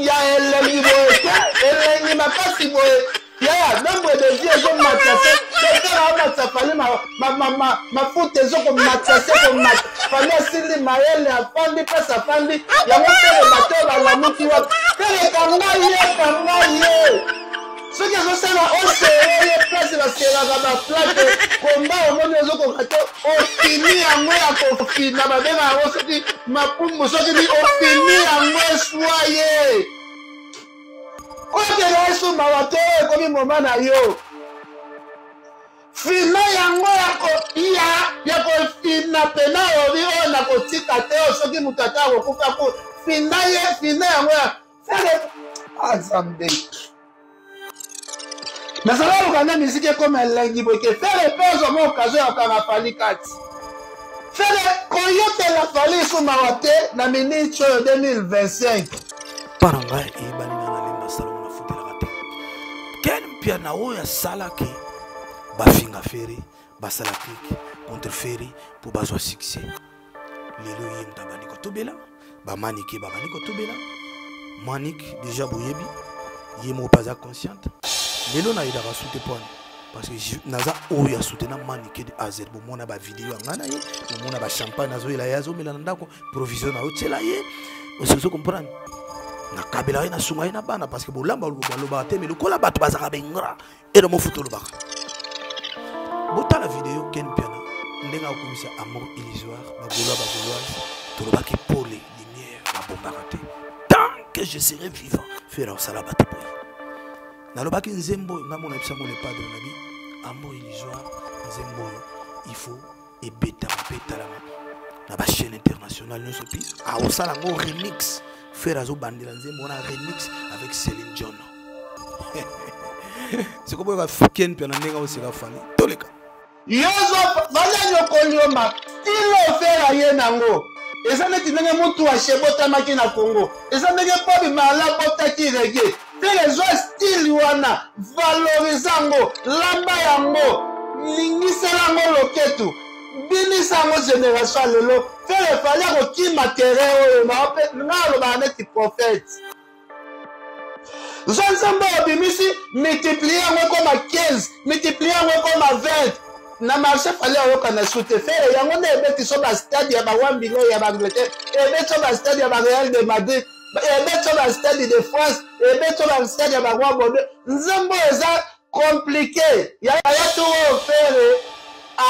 ya elengi boye elengi makasi boye ya nombre de vie ezomatase tetera amatafali mafuta ezokomatase fali asili mayele afandi mpasi afandi yango tere bato balamuki wapi tere kanga ye soki ezosala osere ye place baselaka baplate komba omoni ezokoka te ofini yango ya kofina babenga yango soki mapumbu soki ni ofini yango eswa ye okela esumawa te ekomi moma na yo fina yango ya kofina pena obi oyo na kotika te oyo soki moto ata akokufa ku fina yango ya fere azambe nazala lukanda misiki ekoma elengi boyeke fere mpe ozoma okazo ya okanga fali kati fere koyotela fali esumawa te na miniti oyo 2025 mpana ngai eyebani na nalemba salongo nafutelaka te ken mpia na oyo asalaki bafinga fere basala klike contre fere mpo bazwa succès lelo ye moto abandi kotobela bamanike babandi kotobela manik déjà boyebi ye moko mpe aza consciente lelo nayedaka sute pone parce que naza oyo asutena manike de az bomona bavideo yanga na ye bomona bachampagne azoyela ye azomela na ndako provision aotyela ye osozo comprendre nakabela ye nasunga ye na bana parce que bolamba balobaka te me lokola bato bazaka bengra elo mofuta olobaka botala video ken piana ndenge akomisa amour illusoire bagauloise tolobaki pole lumière babombaka te tant que je serai vivant fera osala bato boye nalobaki nzembo oyo ngamona ebisango le padre na bi amour illusoire nzembo oyo il faut ebetama mpe etalama na bachaîne internationale nyonso mpi aosala yango remix fera azobandela nzembo wana remix avec Céline Dion sikoboyoka ken mpe na ndenge aoseka fali toleka bazanyokolioma stile ofera ye nango eza neti ndenge mutu ashebotamaki na Congo eza ndenge Bob Marley abotaki rege fere ezwa stile wana valorize yango lamba yango lingisela yango loketu binisa yango génération lelo fere efali akokima tere oyo nga alobaka neti prophète zwa nzambe obimisi multiplie yango ekoma 15 multiplie yango ekoma 20 na marché fali ayoka na sute fere yango nde ebeti so bastade ya bawambile ya baangleterre ebeti so bastade ya bareal de madrid ebeti so bastade de france ebeti so bastade ya baroi bordeaux nzembo eza komplike yaya tu oyo fere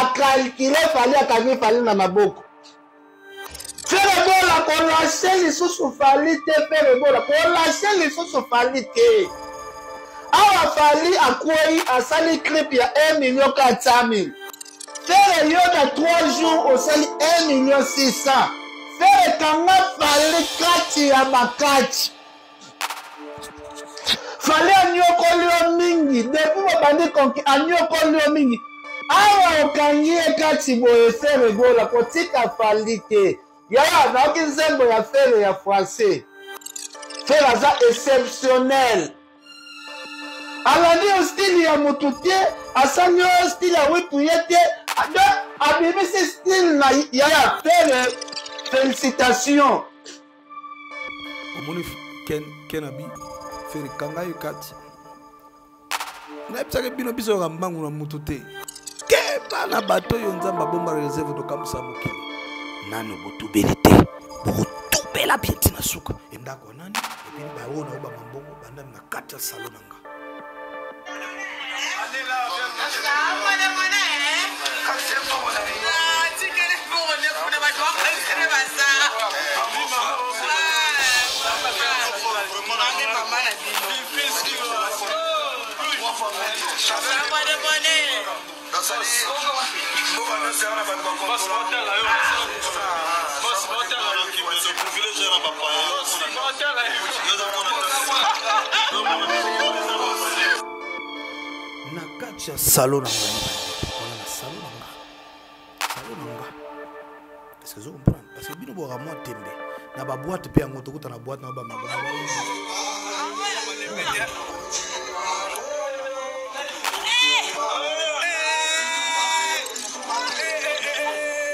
akalkile fali akangi fali na maboko fere bola kolashe lisusu fali te fere bola kolashe lisusu fali te awa fali akwei asali clip ya 1,400,000 fere yo na 3 jours osali 1,600,000 fere kanga fali kati ya makati fali anyokoli yo mingi depuis babandi konki anyokoli yo mingi awa okangi ye kati boye fere bola kotika fali te yaya naoki nzembo ya fere ya français fere aza exceptionnel alandi yo style ya motu te asali yo style ya wipu ye te abimisi style na yaya fere félicitation omoni ken abi fere kanga yo kati nayebisaka bino biso yoka mbangu na motu te keba na bato oyo nzambe abomba reserve tokamwisa mokili nano botubeli te bokotubela bie ntina suka endako ya nani epini baoyo na oyo bamambongo bandani na kati ya salo na nga na kati ya salo na nga wana na salo na nga est-ce que vous comprenez parce que bino boka mwa tembe na baboite mpe yango tokuta na boite na bamabo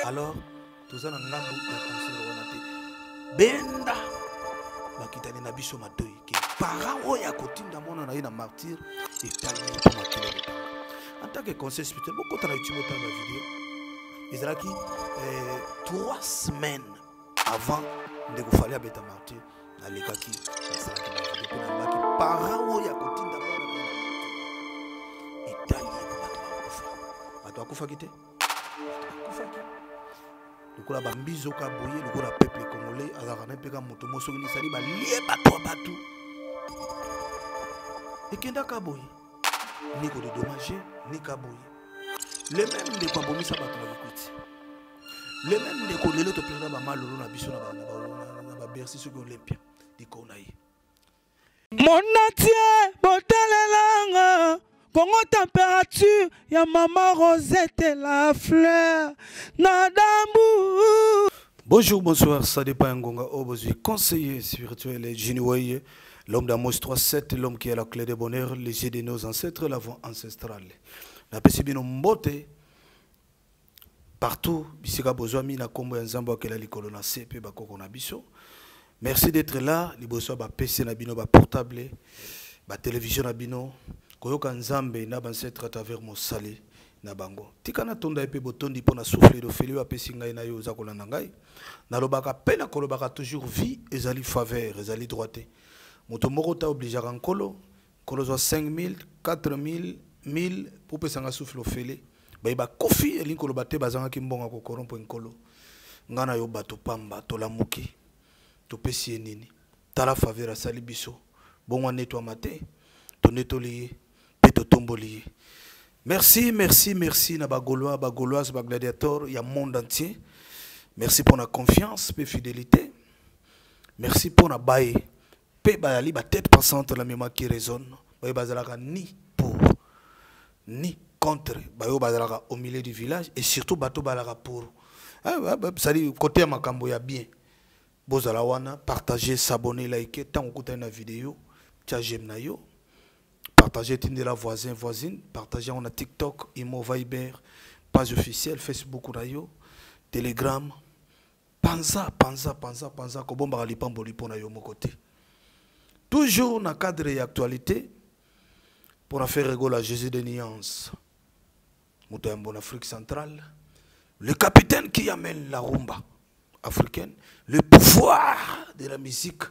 alors toza na ngambu ya concert wana te benda bakitani na biso matoi ke parent oya kotinda mona na ye na martyr etali po makila de en tant que conseil spirituel bokota na YouTube otala ba vidéo ezalaki 3 semaines avant ndeko fali abeta martyr nalekaki nasalaki na vidéo po nalobaki parent oya kotinda mona na ye na martyr etali po bato bakufa bato bakufaki te bakufaki lokola bambizo ka boye lokola peuple congolais azaka na peka moto mosoki nisali balie bato bato ekenda ka boye ni ko dédommager ni ka boye le même de ko bomisa bato na bikuti le même de ko lelo to penda ba malolo na biso na ba Bercy sur Olympia diko na ye Monatie botalelanga Congo température ya maman Rosette la fleur Nadambu. Bonjour, bonsoir, ça dépend Ngonga Obozu, conseiller spirituel et Jiniwaye, l'homme d'Amos 3.7, l'homme qui est la clé de bonheur, les yeux de nos ancêtres, la voix ancestrale. La pesibino mbote partout, bisika bozwami na kombo ya nzambo akela likolo na sepe bakoko na biso. Merci d'être là, liboso ba PC na bino ba portable, ba télévision na bino. Koyoka nzambe na bancetre à travers mosali na bango tikana tonda epe botondi pona souffler de feli wa pesi ngai na yo za kolanda ngai na lobaka pena kolobaka toujours vie ezali faveur ezali droite moto moko ta obligera nkolo kolo zo 5000 4000 1000 pour pesa nga souffler de feli ba kofi elinko lobate bazanga ki mbonga ko korompo nkolo ngana yo bato pamba to lamuki to pesi nini tala faveur asali biso bonwa netwa mate to netoli Merci, merci, merci na bagolois, bagoloises, bagladiators, il y a monde entier. Merci pour la confiance, pour la fidélité. Merci pour la baille. Pe bayali ba tête passante la mémoire qui résonne. Baye bazalaka ni pour ni contre. Bayo bazalaka au milieu du village et surtout bato balaka pour. Ça dit côté makambo ya bien. Bozala wana partager, s'abonner, liker tant que na vidéo, tia j'aime na yo. Partagez la voisine, partagez on a TikTok, Imo Viber, page officielle, Facebook Radio, Telegram, panza, kobomba lipamboli pona yo mon côté. Toujours dans le cadre et actualité, pour faire rigoler à Jésus de Nuance, en Afrique centrale, le capitaine qui amène la rumba africaine, le pouvoir de la musique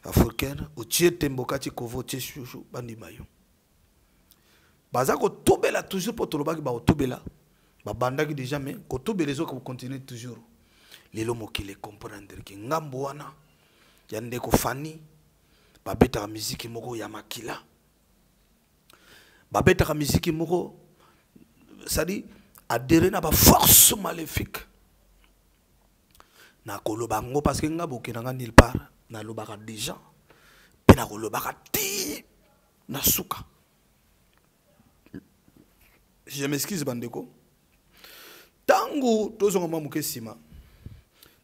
africaine ou tie tembokati kovo tie chouchou bandimayo bazako tobela toujours pour tolobaki ba tobela ba bandaki déjà mais ko tobela zo ko continuer toujours lelo mokile comprendre ki ngambo wana ya ndeko fani ba beta musique moko ya makila ba beta musique moko ça dit adhérer na ba force maléfique na kolobango parce que ngabo kinanga nulle part na lobaka déjà pena ko lobaka ti na suka je m'excuse bandeko tango tozonga mamuke sima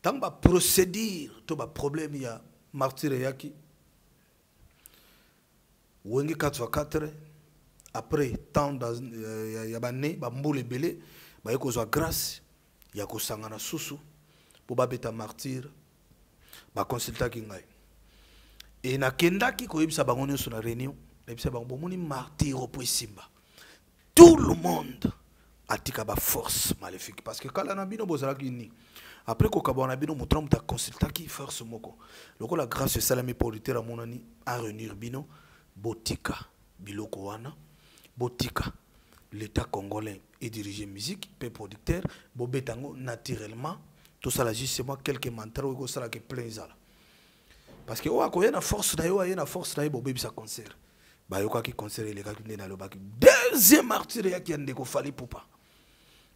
tango ba procédure to ba problème ya martyr yaki wenge 4x4 après tant ya bané ba mbule belé ba ekozwa grâce ya kosangana susu po ba beta martyr ba consulta ki ngai et na kendaki ko yebisa bango nyonso na réunion yebisa bango bomoni martyr po simba tout le monde atika ba force maléfique parce que kala na bino bozala ki ni après ko kabona bino moto muta consulta ki force moko loko la grâce salami pour lutter à monani à réunir bino botika biloko wana botika l'état congolais et diriger musique pe producteur bobetango naturellement. Tout ça là justement quelques mantras ou ça là que plein ça parce que oa ko yena force na yo yena force na yo bobebi sa concert ba yo qui concert les gars qui na lo baki deuxième martyr ya qui ande ko fali poupa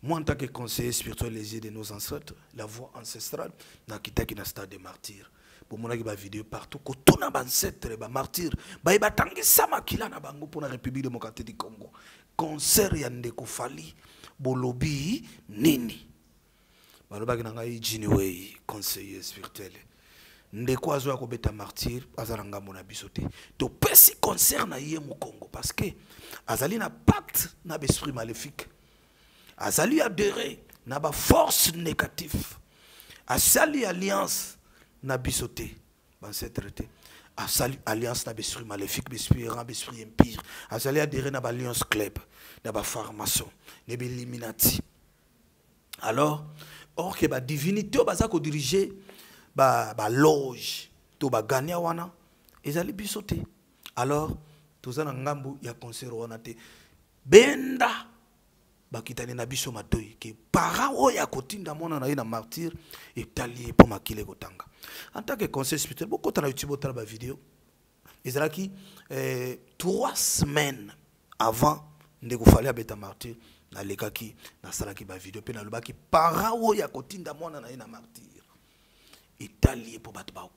moi en tant que conseiller spirituel les yeux de nos ancêtres la voix ancestrale na kitaki na stade de martyr pour mon ba vidéo partout ko tona ba ancêtre ba martyr ba batangisa makila na bango pour la République démocratique du Congo concert ya ndeko fali bolobi nini balobaki na ngai Jiniway conseiller spirituel ndeko azo ya kobeta martyr azala ngambo na biso te to pesi concert na ye mu Congo parce que azali na pacte na l'esprit maléfique azali adhéré na ba force négative azali alliance na biso te ancêtre te asali alliance na besprit maléfique besprit errant besprit impire azali adhérer na alliance club na ba pharmaçon ne illuminati alors or que ba divinité baza ko diriger ba loge to ba gania wana ezali biso te alors tozana ngambu ya concert wana te benda bakitani na biso matoi ke para oya kotinda mona na ina martyr etali po makile kotanga en tant que conseil spirituel beaucoup na YouTube otala ba vidéo ezalaki 3 semaines avant ndeko fallait abeta martyr na lekaki na salaki ba vidéo pe na lobaki para oya kotinda mona na ina martyr etali po bato ba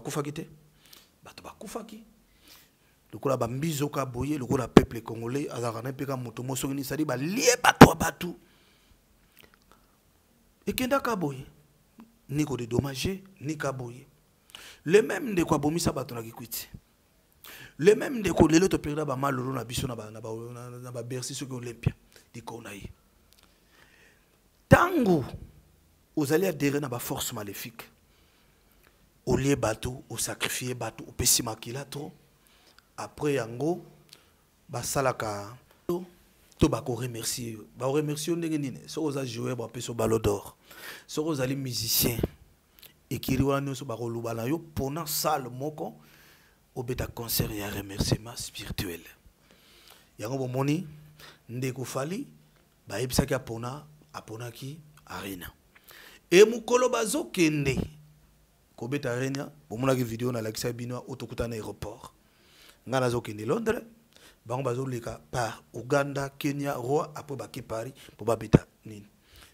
kufa kite bato ba kufa ki lokola bambizo ka boye lokola peuple congolais azakana peka moto mosongini sadi ba lie bato batu ekenda ka boye ni ko dédommager ni ka boye le même de quoi bomisa bato na kikwiti le même de ko lelo to perda ba malolo na biso na ba Bercy soki Olympia di ko na yi tango ozali adhérer na ba force maléfique au lieu bato au sacrifier bato au pesi makila trop après yango basalaka to bako remercier ba remercier ndenge nini so oza jouer ba peso ballon d'or so ozali musicien ekiri wana so bako lubala yo pona salle moko obeta concert ya remerciement spirituel yango bomoni ndeko fali ba ebisaki apona ki arena e mukolo bazokende kobeta arena bomonaki video na lakisa bino otokuta na aéroport ngana zokende Londres bango bazoleka par Uganda Kenya Roi après baki Paris pour babeta nini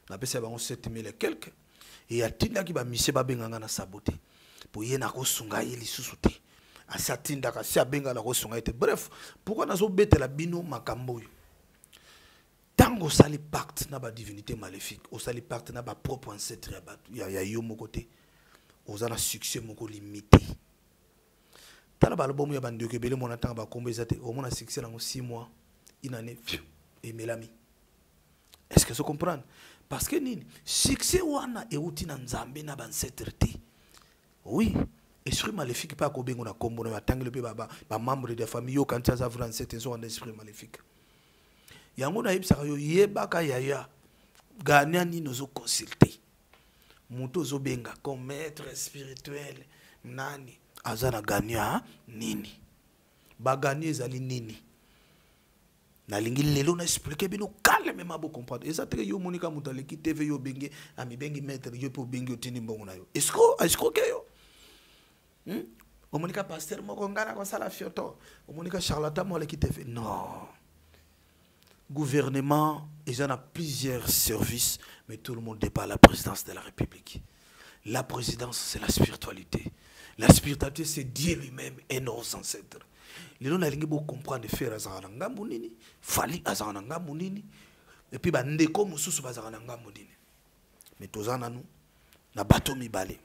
na pesa bango 7000 et quelques et atinda ki ba mise babenganga na saboté pour yena ko sunga yeli susuté asatinda ka sia benga la ko sunga ete bref pourquoi nazo betela bino makambo yo tango sali pacte na ba divinité maléfique o sali pacte na ba propre ancêtre ya yo moko te ozana succès moko limité. Tala balbomu ya bandio ke bele mona tanga ba kombeza te au mona succès nango 6 mois une année et melami. Est-ce que vous comprenez? Parce que nini succès wana e uti na nzambe na ancêtre te. Oui, esprit maléfique pas ko bengo na kombo na tangele pe ba membre de famille yo quand ça vra ancêtre so en esprit maléfique. Yango na yebisa yo yebaka yaya ganya ni nozo consulter. Muto zo benga comme maître spirituel nani azana ganya nini ba gagner ezali nini na lingi lelo na expliquer bino calme mabo comprendre ezate yo monika muto leki TV yo bengi ami bengi maître yo po bengi otini mbongo na yo est-ce que yo o monika pasteur moko ngana ko sala fioto o monika charlatan mo leki TV non gouvernement ils en a plusieurs services mais tout le monde n'est pas à la présidence de la République. La présidence c'est la spiritualité. La spiritualité c'est Dieu lui-même et nos ancêtres. Les gens n'ont pas comprendre faire azana ngambu nini, fali azana ngambu nini, et puis ndeko mususu bazana ngambu nini. Mais tozana nous na bato mibale.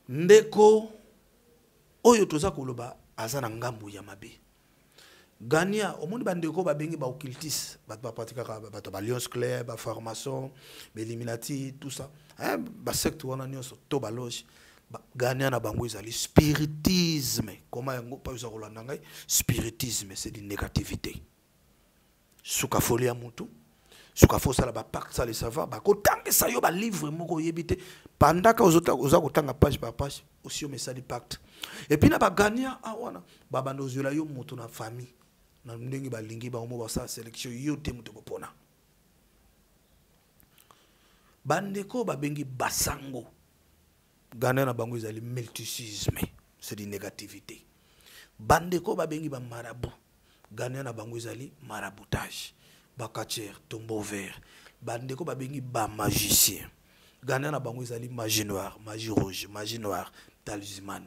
Ndeko oyo toza koloba azana ngambu ya mabe. Gania au monde bandeko ba bengi ba occultis ba pratika ba Alliance Club ba formation ba Illuminati tout ça ba secte wana nyonso to ba loge Gania na bango ezali spiritisme comment yango pa uza kolanda ngai spiritisme c'est une négativité suka folia mutu suka fosa la ba pacte ça les savoir ba ko tangesa yo ba livre moko yebite pendaka oza kotanga page par page aussi au message du pacte et puis na ba Gania wana ba banozela yo mutu na famille na ndenge ba lingi ba omo ba sa sélection yote mutu kopona bandeko ba bengi basango Gana na bango ezali multicisme c'est une négativité bandeko ba bengi ba marabout Gana na bango ezali maraboutage ba kacher tombeau vert bandeko ba bengi ba magicien Gana na bango ezali magie noire magie rouge magie noire talisman.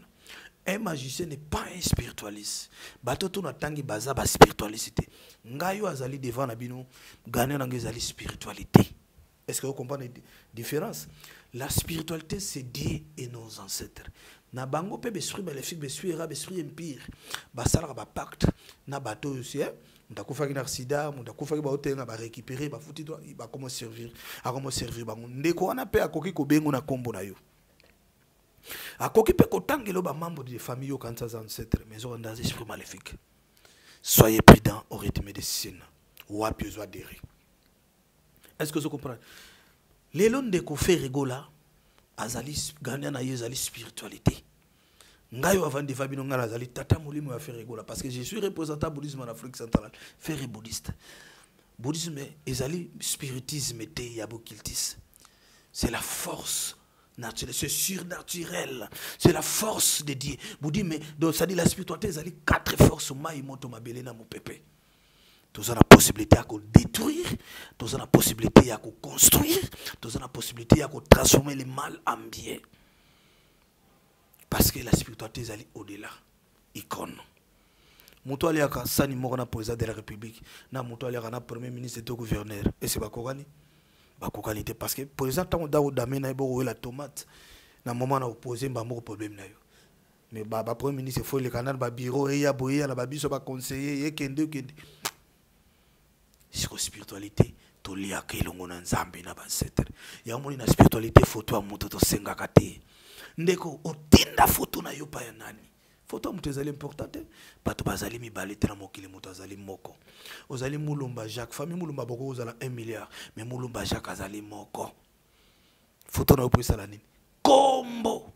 Un magicien n'est pas un spiritualiste. Batoto na tangi baza ba spiritualité. Ngayo azali devant na bino, Gana na ngezali spiritualité. Est-ce que vous comprenez la différence? La spiritualité c'est Dieu et nos ancêtres. Na bango pe besprit maléfique, besprit era, besprit impire. Basala ba pacte na bato aussi hein. Ndakufa ki na sida, ndakufa ki ba hotel ba récupérer, ba futi ba comment servir, a comment servir bango. Ndeko wana pe akoki ko bengo na kombo na yo. akoki pe kotangelo ba membre de famille au kanza ancêtre mais on dans esprit maléfique. Soyez prudents au rythme de médecine. Ou à besoin d'errer. Est-ce que vous comprenez? Les longs de kofe rigola, azali gagner na yezali spiritualité. Ngayo avant de fabino ngala azali tata mulimo ya faire rigola parce que je suis représentant bouddhisme en Afrique centrale, faire bouddhiste. Bouddhisme ezali spiritisme te yabokiltis. C'est la force naturelle, c'est surnaturel. C'est la force de Dieu. Bouddhisme donc ça dit la spiritualité ezali 4 forces mai moto mabele na mopepe. Nous avons la possibilité de détruire, nous avons la possibilité de construire, nous avons la possibilité de transformer le mal en bien. Parce que la spiritualité est au-delà. Icône. Moutou aliaka sani mokona président de la République, na moutou aliaka premier ministre et gouverneur. Et c'est pas kokani? Ba kokani te parce que président tant dawo damé na ibo la tomate na moment na opposé ba moko problème na yo. Mais ba premier ministre faut le canal ba bureau et ya boyer na ba biso ba conseiller et kende. Spiritualité to lia ke longo na nzambe na bansetre ya moni na spiritualité photo ya moto to senga kate ndeko otinda photo na yo pa ya nani photo moto ezali importante bato bazali mibale te na mokili moto azali moko ozali mulumba Jacques famille mulumba boko ozala 1 milliard mais mulumba Jacques azali moko photo na yo po sala nini kombo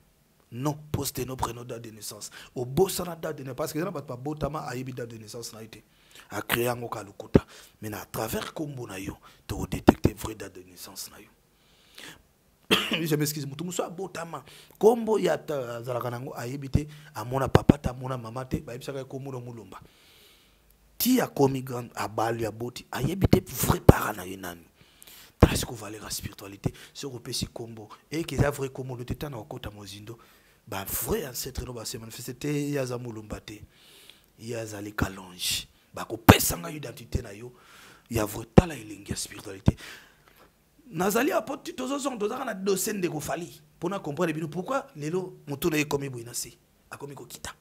non poste no prénom date de naissance au bossana date de naissance parce que na bato ba botama ayibi date de naissance na été a créé un okalukuta mais à travers kombo na yo to détecter vraie date de naissance na yo je m'excuse mutu muso abotama kombo ya zalaka nango ayebite amona papa ta mona mama te ba ebisaka kombo no mulumba ti a komi grand abalu ya boti ayebite vrai parent na yo nani parce que valeur la spiritualité se repesi kombo et que ça vrai kombo le tétan na okota mozindo ba vrai ancêtre no ba se manifester ya za mulumba te ya za les kalonge bako pesanga identité na yo ya vreta la elengi spiritualité nazali apoti tozozong tozaka na dossier de kofali pona comprendre bino pourquoi lelo moto na yekomi boinasi akomi kokita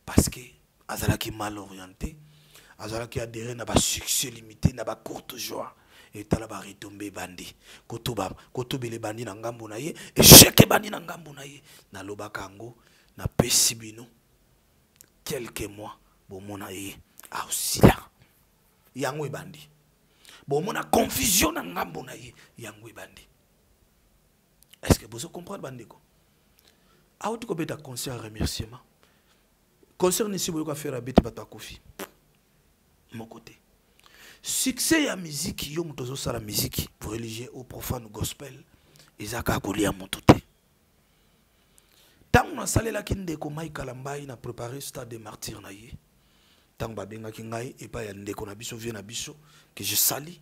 parce que azalaki mal orienté azalaki adhéré na ba succès limité na ba courte joie et tala ba retomber bandi kotoba le bandi na ngambo na ye échec bandi na ngambo na ye na lobaka ngo na pesi bino quelques mois bomona ye aussi là yango bandi bon mon a confusion na ngambo na ye yango bandi est-ce que vous comprenez bandeko a auto ko beta concert remerciement concert ni si vous ko faire beta bata kofi mon côté succès ya musique yo mutozo sala musique pour religieux ou profane gospel ezaka kolia motote tant na salela kindeko mai kalambai na préparer stade de martyr na ye tant babenga kingai et pas ya ndeko na biso vie na biso que je sali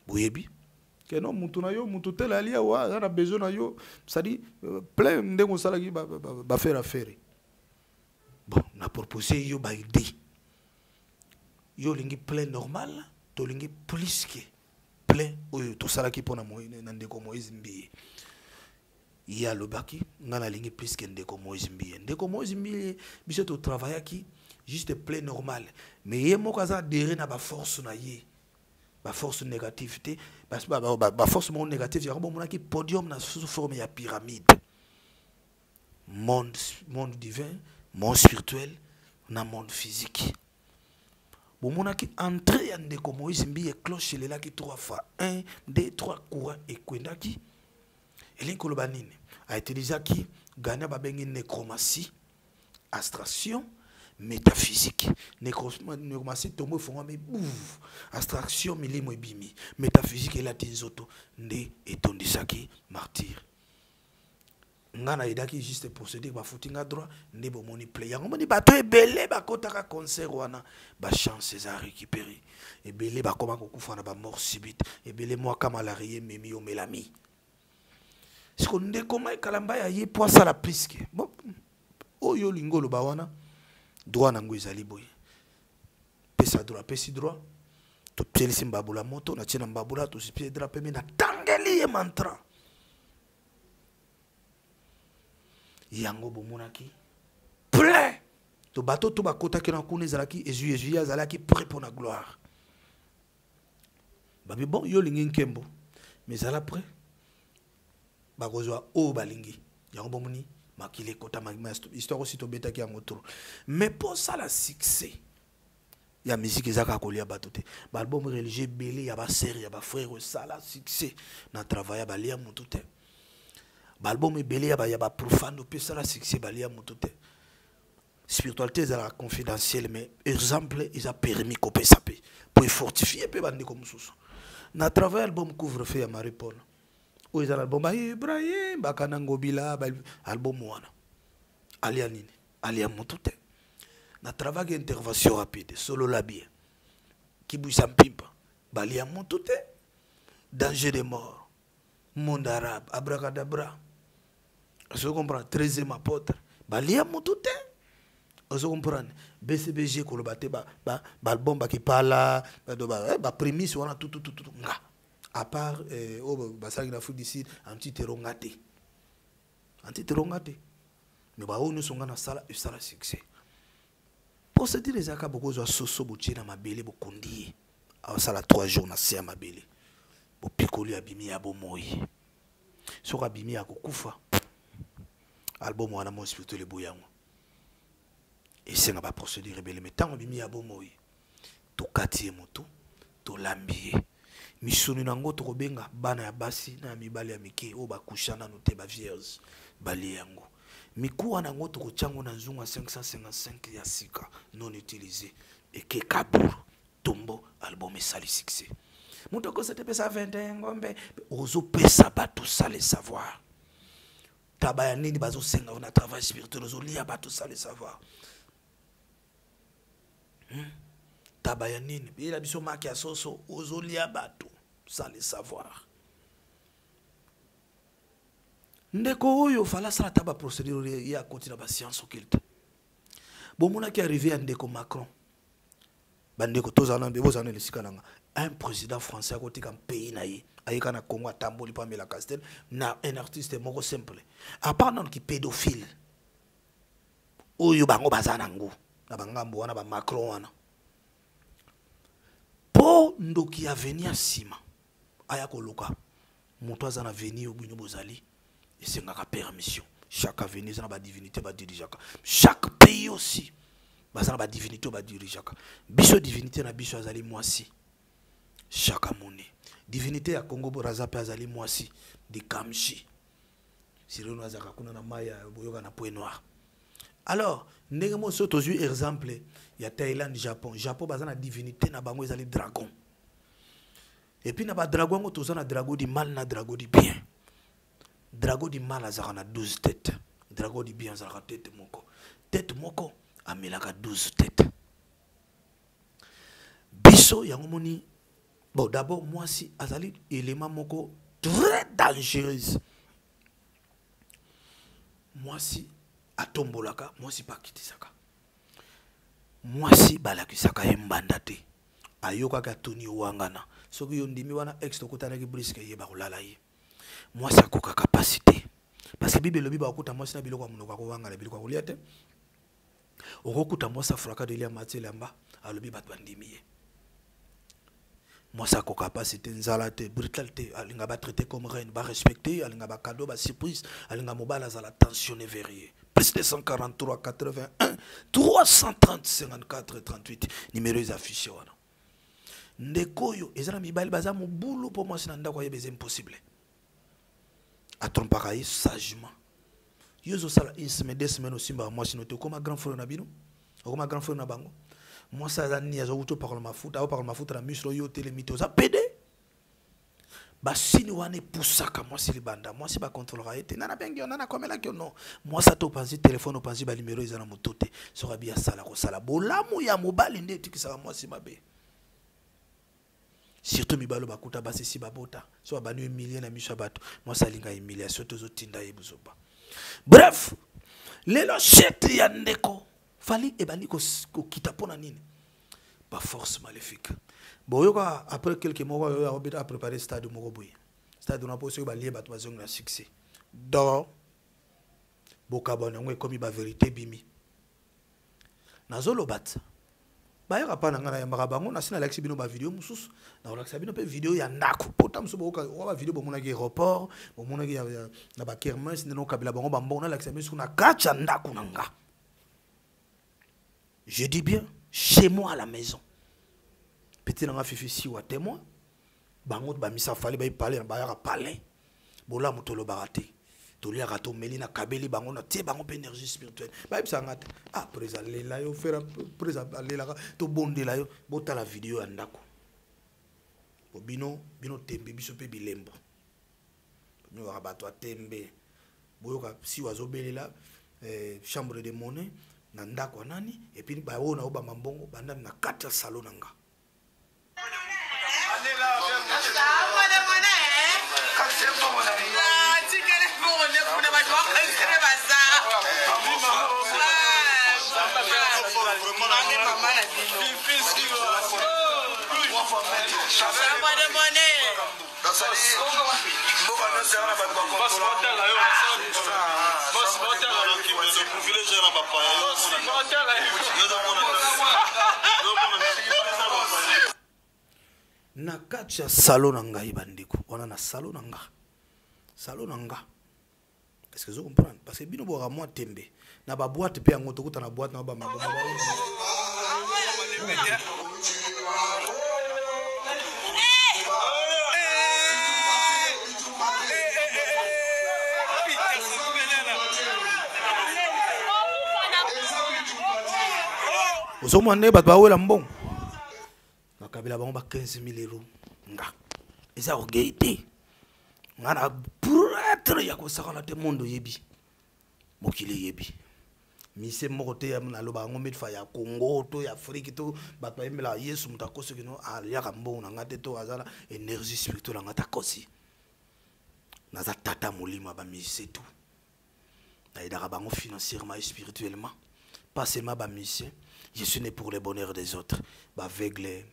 boyebi que non mutu na yo mutu tela lia wa na besoin na yo ça dit plein ndeko sala ki ba faire affaire bon na proposer yo ba idée yo lingi plein normal to lingi plus que plein oyo to sala ki pona moïse na ndeko Moïse mbiye ya lobaki ngana lingi plus que ndeko Moïse mbiye biso to travailler ki juste plein normal mais yé moko aza adhéré na ba force na yé ba force négativité ba force mon négative ya bon mona ki podium na sous forme ya pyramide monde divin monde spirituel na monde physique bon mona ki entrée ya ndeko Moïse mbiye cloche lela ki 3 fois 1 2 3 courant et kwendaki elinko lobanine a utilisé qui gagna ba bengi nécromancie abstraction métaphysique nécromancie tombo fonga me bouf abstraction milimo ebimi métaphysique ela tinzoto nde etondisaki martyr ngana idaki juste procéder ba foutinga droit nde bomoni play yango moni bato ebele bakotaka concert wana ba chances à récupérer ebele bakoma kokufa na ba mort subite ebele moi kama la rier memi o melami ce qu'on nde koma kalamba ya ye poisa la pisque bon oyo lingolo ba wana droit nango ezali boye pesa droit pesi droit to pelisi mbabula moto na tina mbabula to sipie droit peme na tangeli e mantra yango bomonaki plein to bato to bakota ke na kuna ezalaki ezu azalaki prêt pour la gloire babi bon yo lingi nkembo mais ala prêt bakozwa o balingi yango bomoni makile kota histoire aussi to beta ki en autour mais pour ça la succès ya musique ezaka kolia bato te ba album religieux belé ya ba série ya ba frère ça la succès na travailler ba lia mutu te ba album belé ya ba profane pe ça la succès ba lia mutu te spiritualité est la confidentielle mais exemple ils a permis qu'on peut saper pour fortifier pe bande comme sous na travail album couvre feu ya Marie Paul où ils a l'album ba Ibrahim ba kanango bila album wana alia nini alia mutu te na travail intervention rapide solo la bien qui bouge sans pimpa balia mutu te danger de mort monde arabe abracadabra je comprends 13e apôtre balia mutu te vous comprenez BCBG ko lobate ba album ba ki pala ba prémisse wana tout nga à part ba sali na foot d'ici anti terongate mais ba onu songa na sala succès pour se dire les aka beaucoup zo soso botie na mabele bokundi a sala 3 jours na sia mabele bo pikoli abimi ya bomoyi so abimi ya kokufa album wana mo spirituel boyango et c'est pas procédure rebelle mais tant bimi ya bomoyi to kati moto to lambier misunu nango to kobenga bana ya basi na mibali ya mike o ba kushana no te ba vierge bali yango mikuwa nango to kochango na nzunga 555 ya sika non utilisé et que kaburu tombo album sali succès muto ko c'était pesa 21 ngombe ozo pesa ba tout ça les savoir tabaya nini bazo senga on a travail spirituel ozo lia ba tout ça les savoir tabaya nini bila biso maki asoso ozolia bato sans le savoir ndeko oyo fala sala taba procédure ya continue ba science occulte bomona ki arrivé à ndeko Macron bandeko tozana be bozana le sikananga un président français à côté comme pays naïe ayika na Congo tamboli Pamela Castel na un artiste moko simple à part non qui pédophile oyo bango bazana ngo na bangambo wana ba Macron wana po ndoki avenir sima aya koluka moto azana venir obunyo bozali esengaka permission chaque avenir na ba divinité ba dirigeaka chaque pays aussi bazana ba divinité ba dirigeaka biso divinité na biso azali mwasi chaque monnaie divinité ya Congo Brazza pe azali mwasi de Kamshi sireno azaka kuna na maya boyoka na point noir. Alors, ndenge mo so tozu exemple ya Thaïlande, Japon bazana divinité na bango ezali dragon. Et puis na ba dragon ngo tozana dragon di mal na dragon di bien. Dragon di mal azaka na 12 têtes. Dragon di bien azaka tête moko. Tête moko amelaka 12 têtes. Biso yango moni bon d'abord moi si azali élément moko très dangereux. Moi si atombolaka moi si pas kitisaka moi si balakisaka embanda te ayoka ka Tony Wangana soki yondimi wana ex to kutana ki briske ye ba kolala ye moi ça koka capacité parce que bible lobi ba okuta moi na biloko munoko ko wangala biloko ko liate okuta moi ça fraka de lia matelamba alobi bat bandimi ye moi ça koka capacité nzalate brutalité alinga ba traiter comme reine ba respecter alinga ba cadeau ba surprise alinga mobala za la tensionner verrier plus de 143 81 330 54 38 numéro is affiché wana ndekoyo ezana mibali baza mo boulot pour moi sinanda ko yebeze impossible atrompaka yi sagement yozo sala isme des semaines aussi ba moi sinote comme grand frère na bino comme grand frère na bango moi ça za ni azo uto parle ma foot au parle ma foot na misro yo télémito za pédé ba sini wane pusaka moi si libanda moi si ba contrôlera été nana bengi nana komela ki non moi ça to panzi téléphone panzi ba numéro ezana motote so rabia sala ko sala bolamu ya mobali nde tikisa moi si mabe surtout mibalo bakuta basi si babota so ba nu million na misha bato moi ça linga humiliation tozo tinda yebuzoba bref lelo chete ya ndeko fali ebani ko kita pona nini pas force maléfique. Bon, après quelques mois, on a préparé le stade de Moroboui. Le stade de Moroboui, on a lié à succès. Donc, Bokabon, on a commis la vérité, bimi. Nazolo bat. bayaka pa na ngana ya marabango na sina lakisi bino ba video mususu na lakisa bino pe video ya ndako pota musu ba video bomona ki aéroport bomona ki na ba kermesse ndeno kabila bango bambo na lakisa bino na kacha ndako nanga. Je dis bien chez moi à la maison. Petit nanga fifi si wa témoin bango ba misa fali ba parler na bayaka parler bola mutolo barate. Toli a rato melina kabeli bango na tie bango énergie spirituelle ba bisa ngata président lela yo faire président lela to bonde la yo bota la vidéo ya ndako bino tembe biso pe bilembo bino wa bato tembe boyoka si wazo belela chambre de monnaie na ndako nani et puis ba ona oba mambongo banda na 4 salon nanga na kacha salon nanga ibandiko wana na salon nanga est-ce que vous comprenez parce que bino boka moi tembe na ba boîte pe yango tokuta na boîte na ba maboma Vous avez dit mbong na kabila bango ba 15,000 euros nga eza orgueillité ngana pour être ya ko saka na te monde yebi mokili yebi mise mokote ya na loba ngo mitfa ya Congo to ya Afrique to bato emela Yesu mutakoso kino ya kambo na ngate to azala énergie spirituelle ngata kosi na za tata molima ba mise tout na idara bango financièrement et spirituellement pas seulement ba mise. Je suis né pour le bonheur des autres. Aveugle,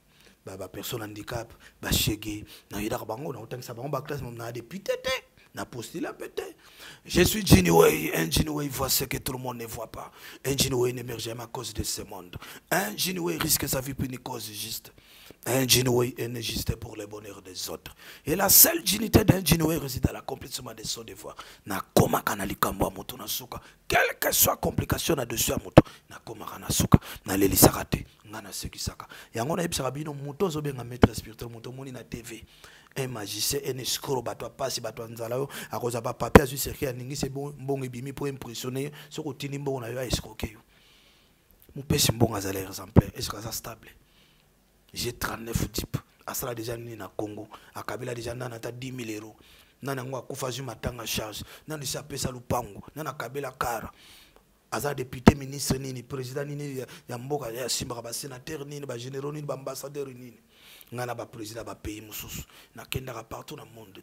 personne handicap, chégué. Na yidar bango na autant que ça bango classe na député na postulé pété. Je suis Jinway, un Jinway voit ce que tout le monde ne voit pas. Un Jinway n'émerge jamais à cause de ce monde. Un Jinway risque sa vie pour une cause juste. Un Jinway est né juste pour le bonheur des autres. Et la seule dignité d'un Jinway réside à l'accomplissement de son devoir. Na koma kanali kambo moto na suka. Quelle que soit complication na dessus à moto. Na koma kana suka. Na leli sakate. Ngana seki saka. Yango na ebisaka bino moto zo benga maître spirituel moto moni na TV. Un magicien, un escroc, bato passe, bato nzala yo, à cause de papier, sur ce qui a ningi, c'est bon ebimi pour impressionner, ce que tu n'as pas eu à escroquer. Mon père, c'est bon à l'exemplaire, est-ce que ça stable? J'ai 39 types, à ça déjà ni na Congo, à Kabila déjà n'a 10 000 euros, n'a pas fait ma tanga charge, n'a pas fait ça lupango, n'a pas Kabila car. Aza député, ministre, ni président, ni yamboka, ya simba, sénateur, ni généraux, ni ambassadeur, ni. Ngana ba président ba pays mususu na kenda partout dans le monde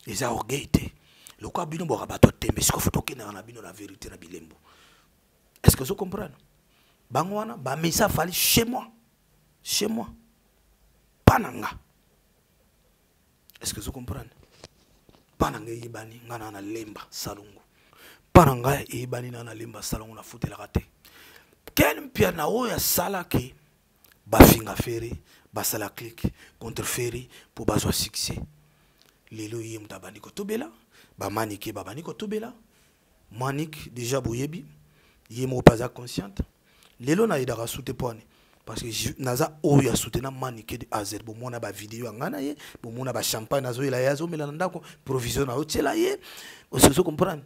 les a orgueillité le quoi bino bo rabato tembe ce que faut toke na bino la vérité na bilembo est-ce que vous comprenez bangwana ba misa fali chez moi pananga est-ce que vous comprenez pananga yibani ngana na lemba salongo pananga yibani na lemba salongo na futela kate ken pia na oya salaki ba finga feri basala clique contre ferry pour bazo succès lelo yim tabaniko tobela ba manike babaniko tobela manik déjà boyebi yemo pas consciente lelo na idara soute pone parce que naza oya soutenir manike de AZ bo mona ba vidéo ngana ye bo mona ba champagne nazo ila yazo mela ndako provision na hotela ye vous comprenez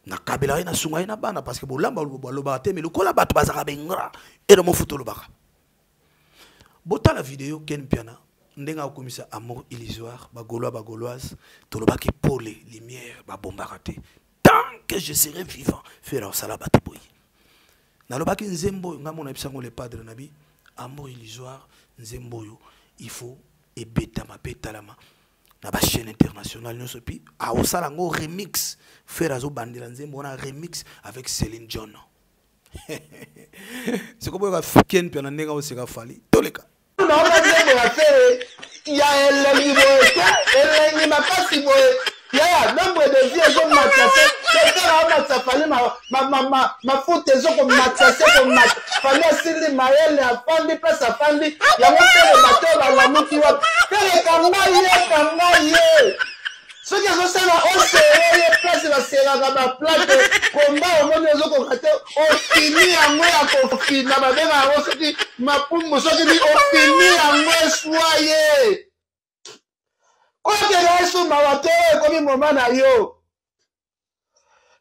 na kabela na sunga na bana parce que bo lamba lo ba te mais le kola bato bazaka bengra et mo photo lo baka. Bota la vidéo ken piana ndenga okomisa amour illusoire bagauloise tolobaki pole lumière ba bombarate tant que je serai vivant faire sala bato boy nalobaki nzembo ngamona bisango le padre nabi amour illusoire nzembo yo il faut ebeta mapetalama na ba chaîne internationale no sopi a osala ngo remix faire azo bandela nzembo na remix avec Céline Dion. C'est comme ça ken piana ndenga oseka fali toleka il y a un nombre de vies, komata fali mafuta ezo komatase komata fali asili mayele afandi place afandi yango pere bato balamuki wapi pere kanga ye soki azosala osere ye place baseraka baplate komba omoni ezokoka te ofini yango ya kofina babenga yango soki mapumbu soki ni ofini yango eswa ye okela esumawa te ekomi moma na yo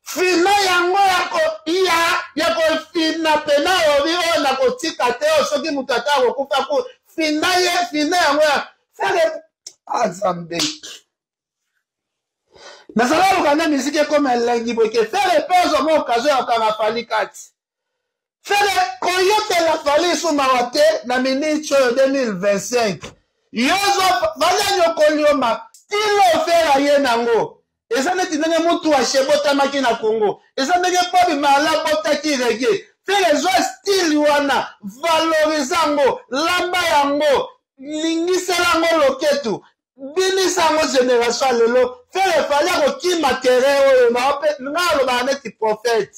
fina yango ya kofina pena obi oyo na kotika te oyo soki moto ata akokufa ku fina yango ya fere azambe nazala lukanda misiki ekoma elengi boyeke fere mpe ozoma okazo ya okanga fali kati fere koyotela fali esumawa te na miniti oyo 2025 yozo fali anyokolioma stile ofera ye nango eza neti ndenge mutu ashebotamaki na Congo eza ndenge Bobi Mala botaki rege fere ezwa stile wana valorize yango lamba yango lingisela yango loketu binisa yango génération lelo fere fali akokima tere oyo nga alobaka neti prophète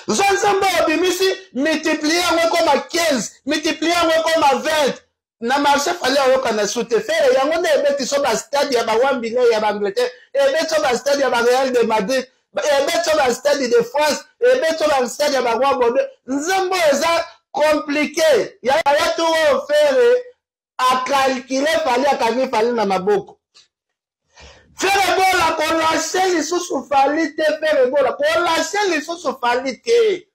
zo nzambe obimisi multiplie yango ekoma 15 multiplie yango ekoma 20 na marché fali ayoka na sute fere yango nde ebeti so bastade ya bawambile ya baangleterre ebeti so bastade ya bareal de madrid ebeti so bastade de france ebeti so bastade ya baroi bordeaux nzambe eza compliqué yaya tu oyo fere akalkile fali akangi fali na maboko fere bola kolashe lisusu fali te fere bola kolashe lisusu fali te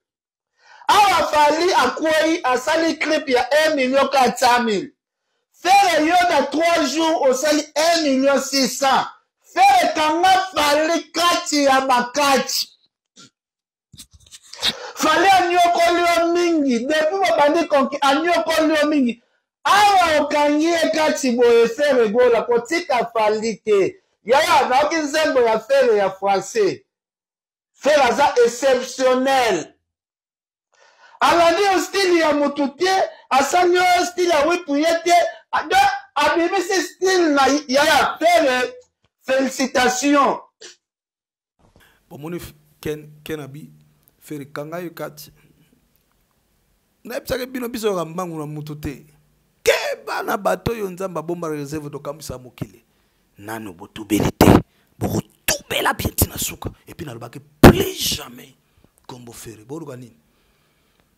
awa fali akwei asali clip ya 1,400,000 fere yo na 3 jours osali 1,600,000 fere kanga fali kati ya makati fali anyokoli yo mingi depuis babandi konki anyokoli yo mingi awa okangi ye kati boye fere bola kotika fali te yaya naoki nzembo ya fere ya français fere aza exceptionnel alandi yo style ya mutu te asali yo style ya wipu ye te abimisi style na yaya fere félicitation bomoni kenabi fere kanga yo kati nayebisaka bino biso yoka mbangu na mutu te keba na bato oyo nzambe abomba reserve tokambwisa mokili nano botubeli te bokotubela bien ntina suka epuis nalobaki plus jamais kombo fere boluka nini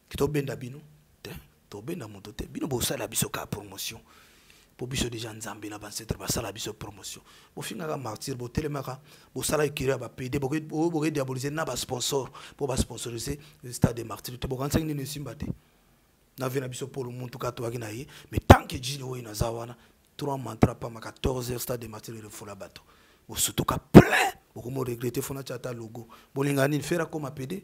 tobenda bino te tobenda moto te bino bosala biso ka promotion po biso déjà nzambe na bancetre basala biso promotion bofingaka martyr botelemaka bosala ekiri ya bapede bokediabolize na basponsor po basponsorize stade de martyr te bokanisaki nini esimba te nave na biso polo muntu katowaki na ye mais tant que jini oyo naza wana 3 mantra pama 14h stade de martyr refola bato bosutuka plein bokomo regretter fona chata logo bolinga nini fera koma pede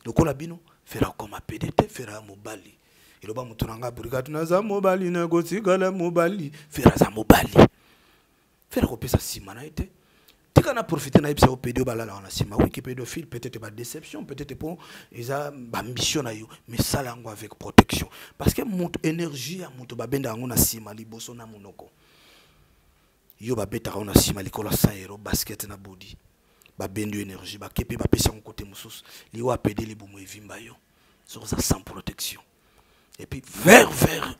lokola bino fera koma pede te fera mobali iloba mutu nanga brigade naza mobali na kotikala mobali fera za mobali fera kopesa sima na ete tika na profiter na yebisa opédio balala wana sima wiki pédophile peut-être ba déception peut-être pour eza ba ambition na yo mais sala ngo avec protection parce que mutu énergie ya mutu babenda ngo na sima liboso na monoko yo babeta ngo na sima likola 100 € basket na body babendo énergie bakepe bapesa ngo côté mususu liwa apede libumu evimba yo sur ça sans protection et puis vers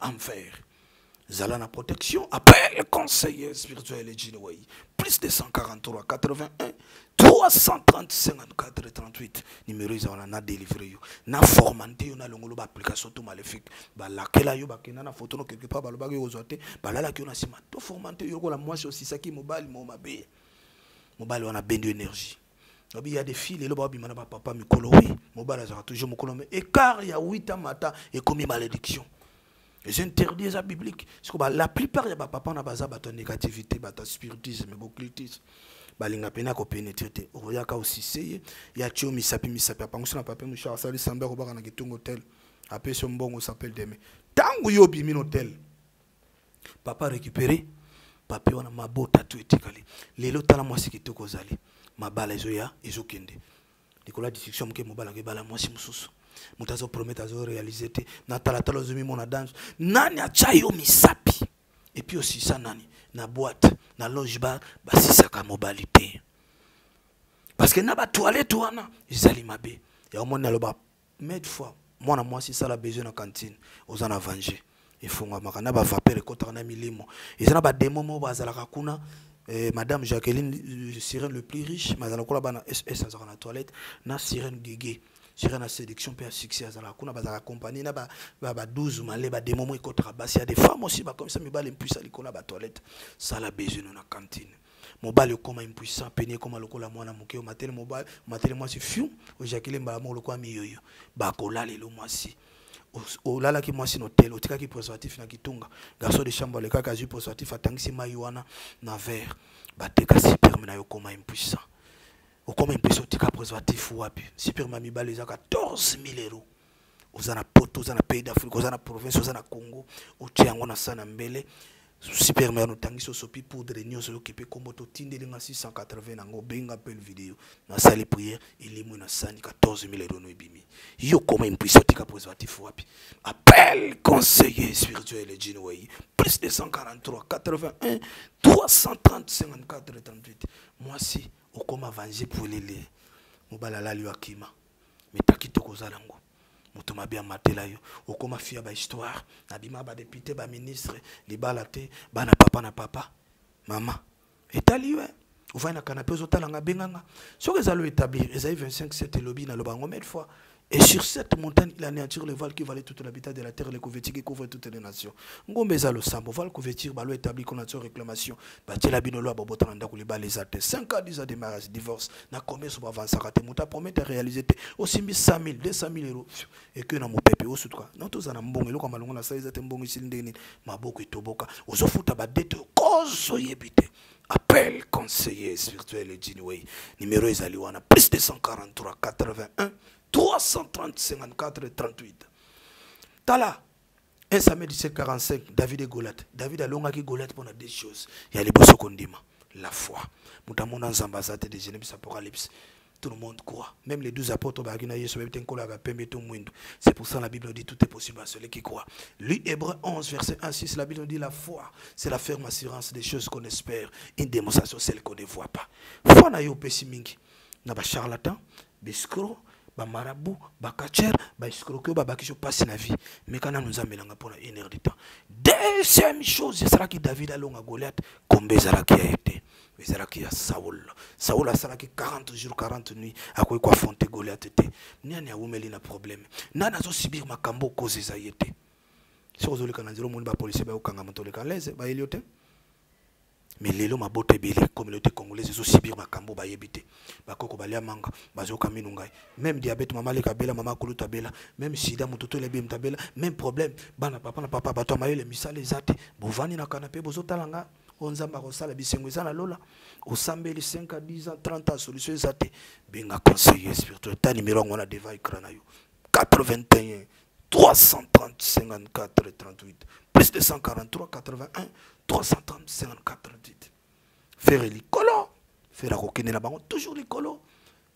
envers zala na protection appelle conseiller spirituel et jineway plus de 143 81 330 54 38 numéro izana na délivrer yo na formante yo na longolo ba application to maléfique ba lakela yo ba kena na photo no quelque part ba loba yo zote ba lala ki yo na sima to formante yo ko la moi aussi saki mobile mo mabe mobile wana bendo énergie. Il y a des filles, et le papa mikolo oui, mobile azara toujours mokolo mais écart il y a 8 ans matin et comme malédiction. Les interdits à biblique. La plupart il y a papa na baza bato négativité, bato spiritisme, occultisme. Balinga pena ko pénétrer. Oyaka aussi c'est il y a tio misapi pangusa na papa musha sali samba ko baka na kitungo hotel. Après son bongo s'appelle demain. Tangu yo bi min hôtel. Papa récupéré. Papa wana mabota tu etikali. Lelo tala mwasi kitoko zali. Mabala ezoya ezokende. Nikola discussion mke mobala ke bala mwasi mususu. Mutazo promettre azo réaliser te na tala tala zomi mona danse. Nani achayo misapi. Et puis aussi ça nani na boîte na loge bar basisaka mobalité. parce que na ba toilette wana ezali mabe ya omona loba made fois moi si ça la besoin na cantine aux en venger il faut na ba vapeur ekota na milimo ezana ba demo mo bazalaka kuna madame Jacqueline sirène le plus riche mazala kola bana SS azaka na toilette na sirène Guégué sirène na sélection pe succès azala kuna bazaka compagnie na ba 12 malé ba demo mo ekota basi ya des femmes aussi ba comme ça mi bale impuissant likola ba toilette ça la besoin na cantine mobile comme impuissant peine comme lokola mwana moke o matel mobile matel moi si fiu o Jacqueline ba mo lokwa miyoyo ba kolala lo moi si o lala ki moi si hôtel o tika ki préservatif na kitunga garçon de chambre le kaka ju préservatif atangisi mayuana na verre ba teka super na yo comme impuissant o comme impuissant tika préservatif wapi super mami ba les 14 000 euros ozana poto ozana pays d'Afrique ozana province ozana Congo o tiango na sana mbele superman otangiso sopi poudre nyonso okipe kombo to tindelinga 680 nango benga pel vidéo na salle prière elimu na sani 14 000 euros no ebimi yo comment impuissant tika préservatif wapi appel conseiller spirituel et Jinway plus de 143 81 330 54 38 moi si o koma venger pour les mobala la liwakima metakito kozalango moto mabia matela yo okoma fia ba histoire abima ba député ba ministre libala te bana papa na papa mama etaliwe ova na canapé ozotalanga benganga soki ezalo établir ezali 25 lobby na lobango mille fois et sur cette montagne il anéantir le voile qui valait toute l'habitat de la terre les couvertures qui couvrent toutes les nations ngombe ezalo sambo voile couverture balo établi qu'on a sur réclamation batela binolo abobota na ndako liba les ates 5 ans 10 ans de mariage divorce na commerce ba avancer kate muta promettre réaliser aussi 100 000 200 000 euros et que na mopepe osutra non to zana mbongo eloko malongo na saiza te mbongo silindeni maboko etoboka ozofuta ba dette cause yebite appel conseiller spirituel et Jinway numéro ezali wana plus de 143 81 330 54 38 tala 1 Samuel 17 45 David et Goliath David a longa ki Goliath pour deux choses il y a les bosso kondima la foi mutamona nzamba zate de Genèse Apocalypse tout le monde croit même les 12 apôtres bagina yeso bete nkola ga pembe to mwindo c'est pour ça la Bible dit tout est possible à celui qui croit lui Hébreux 11 verset 1 6 la Bible dit la foi c'est la ferme assurance des choses qu'on espère une démonstration celle qu'on ne voit pas foi na yo pessimingi na ba charlatan biscro ba marabout ba kacher ba escroquer ba bakisho passe na vie mais quand nous amelanga pour une heure de temps deuxième chose c'est ça qui David a longa Goliath combien ça qui a été ezala qui a Saul a sala qui 40 jours 40 nuits à quoi affronter Goliath était nani a umeli na problème nana zo subir makambo cause za yete so zo le kana zero monde ba policier ba okanga moto le kalaise ba eliote mais lelo mabote beli communauté congolaise zo subir makambo ba yebite ba koko balia manga bazoka minungai même diabète mama le kabela mama kuluta bela même sida mutoto le bim tabela même problème bana papa na papa bato mayele misale zate bovani na canapé bozotalanga onzamba kosala bisengo ezana lola osambeli 5 à 10 ans 30 ans solution zate benga conseiller spirituel ta numéro ngona devant écran na yo 81 330 54 38 plus de 143 81 330 54 38 faire l'icolo faire la coquine la bango toujours l'icolo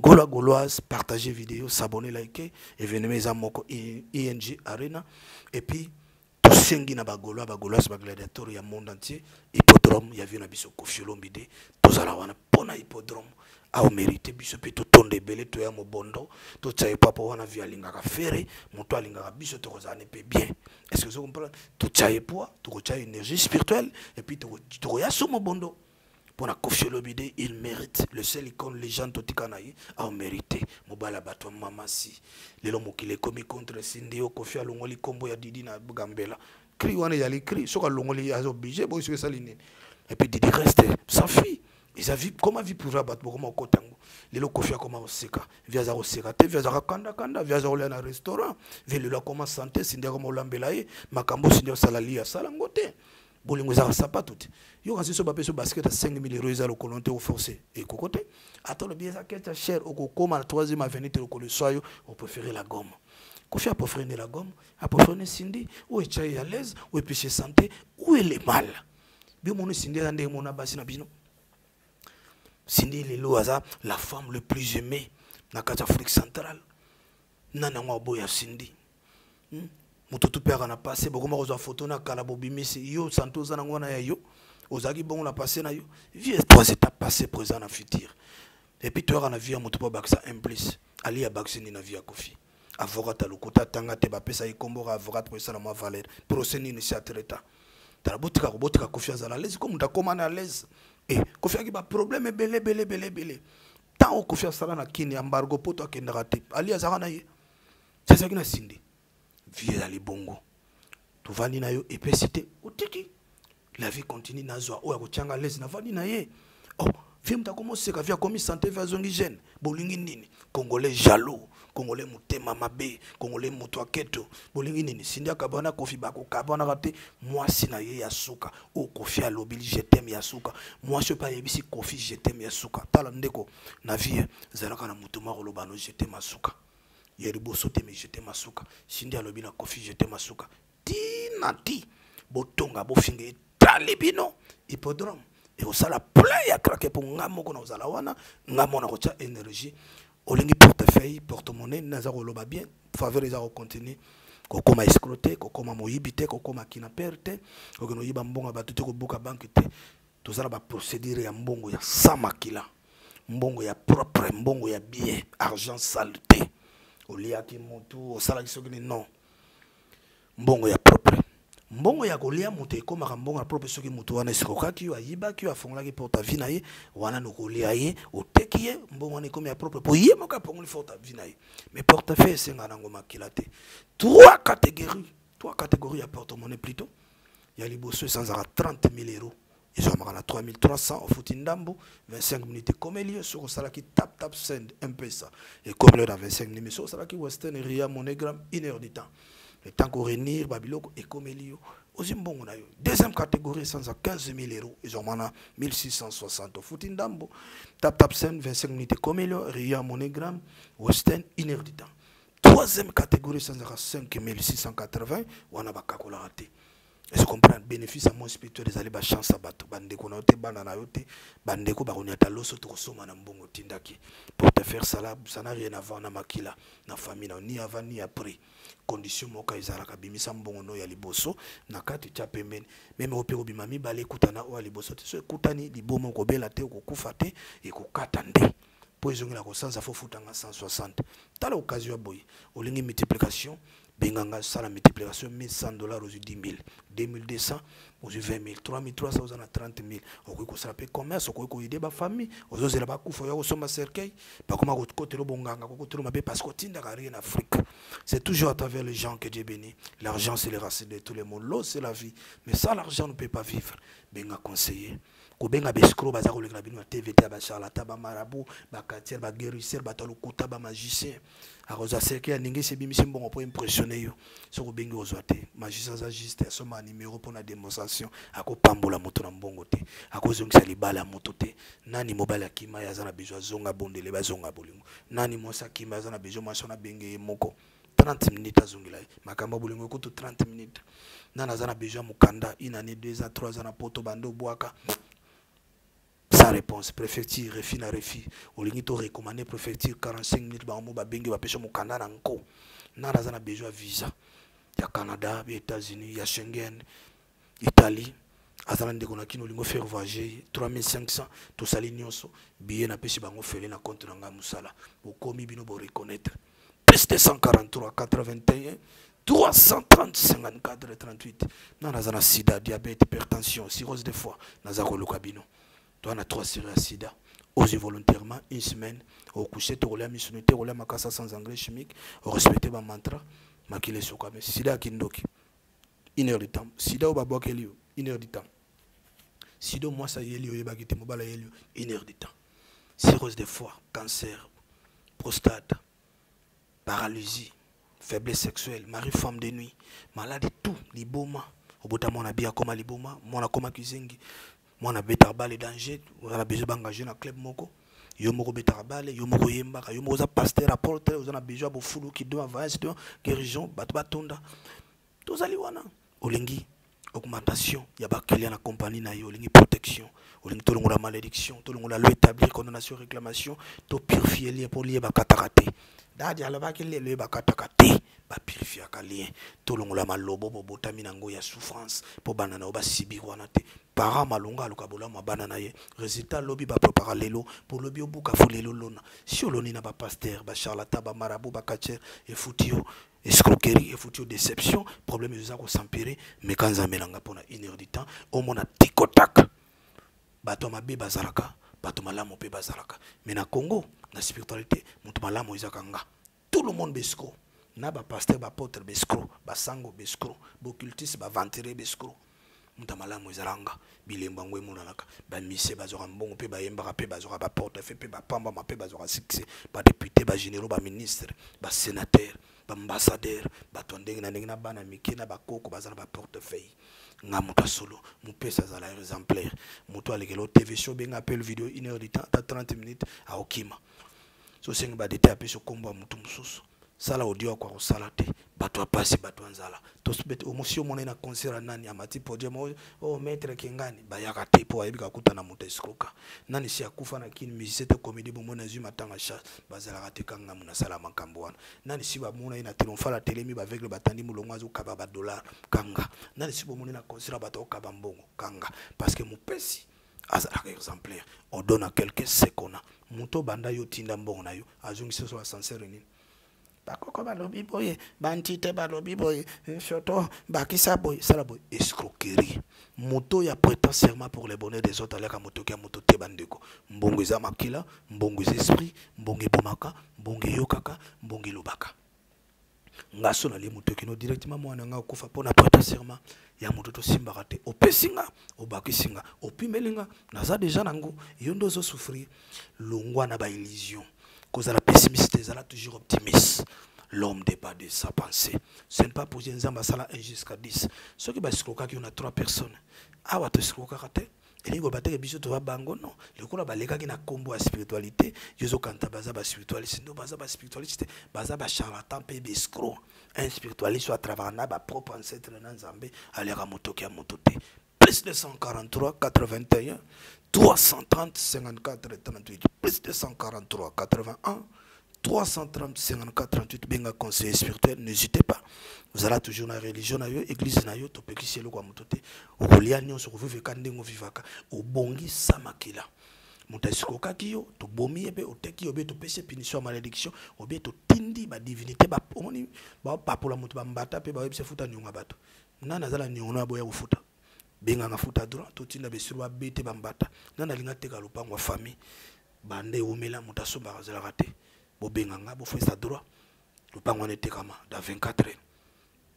Gola Gauloise partager vidéo s'abonner liker événement ezamoko ING Arena et puis sengi na bagolo bagoloas bagladiateur ya monde entier hippodrome ya vina biso Kofiolombide tozala wana pona hippodrome a mérité biso pe to tonde belé to ya mobondo to tsaye papa wana via linga ka fere moto alinga biso to kozane pe bien est-ce que vous comprenez to tsaye poids to tsaye énergie spirituelle et puis to ya so mobondo pona Kofiolombide il mérite le seul icône légende totikanayi a mérité mobala bato mama si lelo mokile komi contre Sindio Kofi alongoli kombo ya Didi na Gambela cri wana ya li cri soka longoli azo obligé bo sur ça ligne et puis Didi reste sa fille ils a vu comment vit pour battre comment kotango lelo Kofi comment oseka via za oseka te via za kanda via za ola na restaurant via lelo comment santé Sindio comment olambela ye makambo Sindio salali ya salangote bolingo za sapato te yo kasi so bapeso basket à 5 000 euros za le colonté au forcé et cocoté attends le bien ça qui est cher au coma la 3e avenue te le soyo on préférer la gomme Kofi a préféré la gomme a préféré Cindy ou est à l'aise ou est péché santé où elle est mal bien mon Cindy ande mon abasina bino Cindy lelo aza la femme le plus aimée na Afrique centrale nana ngwa boya Cindy mututu père na passé bokoma ko za photo na kala bobimisi yo santoza na ngwana ya yo ozaki bon la passé na yo vie 3 étapes passé présent na futur Et puis tu as la vie à mon topo baksa implis. Ali a bakseni na vie à Kofi. Avocat à l'okota tanga te bapé sa ikombora avocat pour ça la moi valeur. Procédure ni c'est traitant. T'as botika Kofi à l'aise comme t'as commandé à l'aise. Et Kofi a ba problème belé. Tant au Kofi à ça na kini embargo poto akenda rate. Ali azara na ye. C'est ça qui na sindi. Vie ali bongo. Tu vas na yo épicité otiki. La vie continue na zo o ya kochanga l'aise na vani na ye. Oh, film ta commencé ka via comme santé vers zongigène. Bolingi nini? Congolais jaloux. Congolais mutema mabe, Congolais muto aketo, bolingi nini sindia kabana Kofi bako kabana rate, moi sina ye yasuka, o Kofi alobili je t'aime yasuka, moi je pas yebisi Kofi je t'aime yasuka, tala ndeko na vie zalaka na mutuma rolobano je t'aime yasuka, yeribo sote me je t'aime yasuka, sindia alobili na Kofi je t'aime yasuka, ti botonga bofinge talibino hippodrome, et au sala plein ya craquer pour ngamoko na ozala wana, ngamona kocha énergie. Olingi portefeuille, porte-monnaie, nazaro loba bien, favoriser au contenu, kokoma escroter, kokoma moyibité, kokoma kinaperte, kokoma yiba mbonga batute ko buka banque te, tout ça ba procédure ya mbongo ya samakila, mbongo ya propre, mbongo ya bien, argent saleté, olia ki mutu, osala kisogini non, mbongo ya propre. Mbongo ya kolia moto ekoma mbongo na propre soki mutu wana esikokaki yo ayibaki yo afongolaki porta vie na ye wana nokolia ye oteki ye mbongo wana ekomi ya propre po ye moko apongoli porta vie na ye mais portefeuille esenga nango makila te. Trois catégories ya porte-monnaie plutôt ya liboso esanzaka 30 000 euros ezomaka na 3300 ofuti ndambo 25 minutes ekomeli soki osalaki tap send mpesa ekomeli na 25 minutes mais soki osalaki Western Ria MoneyGram 1 heure du temps. Le temps qu'on réunit, Babiloko et Comelio, aux imbongo. Deuxième catégorie, sans 15 000 euros, ils ont 1660 au Foutindambo. Tap scène, 25 minutes Comelio, Ria MoneyGram, Western, 1 heure du temps. Troisième catégorie, sans 5 680, on a bakakola raté. Est-ce qu'on prend bénéfice à mon spirituel des alibas chance à bateau, bandeko na yote, banana yote, bandeko baroniata loso tokosoma na mbongo tindaki. Pour te faire ça là, ça n'a rien à voir na makila, na famille, ni avant ni après. Condition moka izalaka bimisa mbongo no ya liboso, na kati tia pembeni. Même au père bimami bale kutana o liboso, te so kutani libomo ko bela te ko kufate et ko katande. Pour ils ont la conscience à faut futanga 160. T'as l'occasion boy, au ligne multiplication. Benganga ça la multiplication $1100 aux 10 000, 2200 aux 20 000, 3300 aux 30 000. Au coup ça peut commerce, au coup aider ma famille, aux autres là bas coup au sommet cercueil, pas comme à côté le bonganga, côté le mabé parce qu'on tient rien en Afrique. C'est toujours à travers les gens que Dieu bénit. L'argent c'est les racines de tout le monde, l'eau c'est la vie. Mais sans l'argent on ne peut pas vivre. Benga conseiller. Kobenga beskro bazako le grabino TVT ba charlatan ba marabout ba katier ba guérisseur ba tolukuta ba magicien aroza seke ningi se bimisi mbongo pour impressionner yo so ko bengi ozwate magicien za juste so ma numéro pour la démonstration akopambola moto na mbongo te akozongisa libala moto te nani mobala kima ya zana besoin zonga bondele ba zonga bolingo nani mosa kima ya zana besoin machona benge moko 30 minutes azongila makambo bolingo ko 30 minutes nana zana besoin mukanda une année 2 ans 3 ans na poto bando boaka. Sans réponse, préfecture, refi, au limite recommandé préfecture 45 minutes, bah on va bengi va pêcher mon Canada encore. N'a pas besoin de visa. Il y a Canada, il y a États-Unis, il y a Schengen, Italie. Azalan de konaki no lingo faire voyager 3500 to sali nyonso billet na pesi bango fele na compte na nga musala. Bo komi bino bo reconnaître. Plus de 143 81 330 54 38. N'a pas sida, diabète, hypertension, cirrhose de foie, n'a pas le cabino. Toi, on a 3 séries à sida. Osez volontairement, une semaine, au coucher, tu roules à missionité, rouler à makasa sans engrais chimique, au respecter ma mantra, makile sokame. Sida kindoki. 1 heure de temps. Sida au babo kelio. 1 heure de temps. Sida moi ça y est, il y a 1 heure de temps. Cirrhose de foie, cancer, prostate, paralysie, faiblesse sexuelle, mari, femme de nuit, maladie, tout, liboma. Au bout de mon habit à comme liboma, mon akoma kizengi. Moi na beta balé danger, on a besoin d'engager dans club moko. Yo moko beta balé, yo moko yemba, yo moko za pasteur apporter, on a besoin de fulu qui doit voyage de guérison, batonda. Tous ali wana. Olingi augmentation, ya ba client na compagnie na yo, olingi protection, olingi to longola malédiction, to longola loi établir condamnation réclamation, to purifier lié pour lié ba cataraté. dadi alobaki lelo bakataka te bapurifiaka lien tolongola malobo bobotami nango ya souffrance po bana na basibir wana te para malonga aluka bolama bana na ye résultat lobi bapropara lelo po lobi obuka fo lelo lona si oloni na bapaster bacharlatan bamarabu bakacher efuti yo escroquerie efuti yo déception problème eza kosampere mais quand nzambe nanga mpona 1 heure du temps omona tikotaka bato mabe bazalaka bato malamu mpe bazalaka mais na Congo na spiritualité moto malamu ezaka nga tout le monde bescro na bapaster bapôtre bescro basango bescro bocultiste baventere bescro moto malamu ezalanga bilemba ngo emonanaka bamise bazwaka mbongo mpe bayembaka mpe bazwaka baportefeuille mpe bapambama mpe bazwaka succès badéputé bagénéraux baministre basénateur baambassadeur bato ndenge na ndenge na bana mike na bakoko baza na baportefeuille nga moto solo mopesa azala exemplaire moto alekelo tv show benga appel vidéo 1 heure du temps ta 30 minutes aokima so senga badete apesa kombo ya moto mosusu sala audio kwa kosala te bato apasi bato anzala tosbete omosio mona na concert nani amati podium o maître kengani bayaka te po ayebika kuta na moto escroka nani si akufa na kini musicien te comédie bo mona zuma tanga cha bazala te kanga mona sala makambo wana nani si ba mona ina triomphal la télé mi ba avec le batandi mulongo azo kaba ba dollar kanga nani si bo mona na concert bato kaba mbongo kanga parce que mopesi azala exemplaire on donne à quelques secondes moto banda yo tinda mbongo na yo azongisa so sincère nini bakoko balobi boye bantite balobi boye choto bakisa boye sala boye escroquerie moto ya prétend serment pour le bonheur des autres alaka moto kia moto te bandeko mbongo eza makila mbongo eza esprit mbongo ebomaka mbongo eyokaka mbongo elobaka ngaso na li moto kino directement mwana nga okufa pona prétend serment ya moto to simbaka te opesinga obakisinga opimelinga naza déjà nango yondo zo souffrir longwa na ba illusion cause la pessimiste est toujours optimiste. L'homme débat de sa pensée. Ce n'est pas pour dire que ça 1 jusqu'à 10. Ceux qui ont 3 personnes. Ah, ouais, tu es et les gobatés biso to bango non le ko ba leka ki na kombo ya spiritualité yozo kanta baza ba spiritualité no baza ba spiritualité baza ba charlatan pe bescro un spiritualiste soit travers na ba propre ancêtre na nzambe alera motoki ya motote plus de 143 81 330 54 38 plus de 143 81 330 54 38 benga conseiller spirituel n'hésitez pas vous allez toujours na religion na yo église na yo to pekisi lo kwa motote okolia nyonso koviveka ndengo vivaka obongi samakila mutasiko kaki yo to bomi ebe oteki obe to pese punition malédiction obe to tindi ba divinité ba omoni ba papola mutu ba mbata pe ba webse futa nyonga bato nana zala nyona boya kufuta benga nga futa droit to tinda be sur ba bete ba mbata nana linga teka lopango famille bande omela mutasomba bazala raté bobenga nga bo fesa droit lopango ne tekama da 24 heures